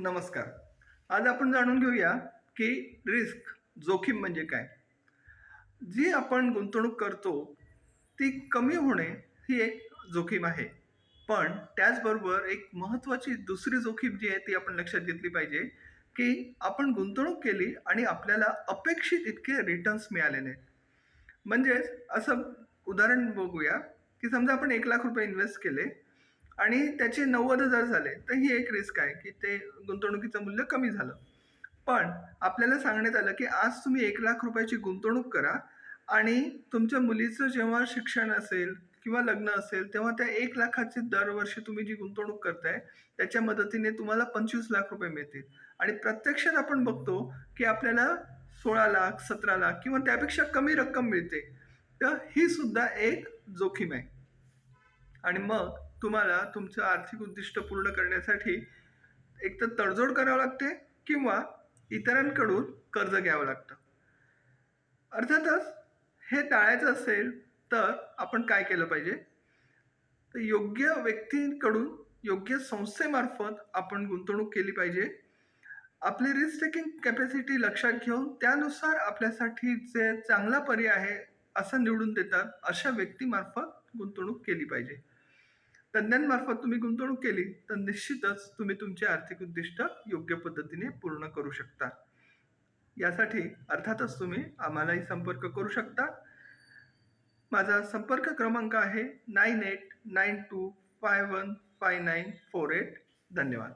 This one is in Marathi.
नमस्कार. आज आपण जाणून घेऊया की रिस्क जोखीम म्हणजे काय? जी आपण गुंतवणूक करतो, ती कमी होणे ही एक जोखीम आहे. पण त्याचबरोबर एक महत्त्वाची दुसरी जोखीम जी आहे ती आपण लक्षात घेतली पाहिजे, की आपण गुंतवणूक केली आणि आपल्याला अपेक्षित इतके रिटर्न्स मिळाले नाहीत. म्हणजेच असं उदाहरण बघूया, की समजा आपण ₹1,00,000 इन्व्हेस्ट केले आणि त्याचे 90,000 झाले, तर ही एक रिस्क आहे, की ते गुंतवणुकीचं मूल्य कमी झालं. पण आपल्याला सांगण्यात आलं, की आज तुम्ही ₹1,00,000 ची गुंतवणूक करा आणि तुमच्या मुलीचं जेव्हा शिक्षण असेल किंवा लग्न असेल, तेव्हा त्या 1,00,000 ची दरवर्षी तुम्ही जी गुंतवणूक करताय, त्याच्या मदतीने तुम्हाला ₹25,00,000 मिळतील. आणि प्रत्यक्षात आपण बघतो, की आपल्याला 16,00,000, 17,00,000 किंवा त्यापेक्षा कमी रक्कम मिळते. तर ही सुद्धा एक जोखीम आहे. आणि मग तुम्हाला तुमचं आर्थिक उद्दिष्ट पूर्ण करण्यासाठी एकतर तडजोड करावी लागते किंवा इतरांकडून कर्ज घ्यावं लागतं. अर्थातच हे टाळायचं असेल तर आपण काय केलं पाहिजे? तर योग्य व्यक्तींकडून, योग्य संस्थेमार्फत आपण गुंतवणूक केली पाहिजे. आपली रिस्क टेकिंग कॅपॅसिटी लक्षात घेऊन त्यानुसार आपल्यासाठी जे चांगला पर्याय आहे असं निवडून देतात, अशा व्यक्तीमार्फत गुंतवणूक केली पाहिजे. तज्ञांमार्फत तुम्ही गुंतवणूक केली, तर निश्चितच तुम्ही तुमचे आर्थिक उद्दिष्ट योग्य पद्धतीने पूर्ण करू शकता. यासाठी अर्थातच तुम्ही आम्हालाही संपर्क करू शकता. माझा संपर्क क्रमांक आहे 9892515948. धन्यवाद.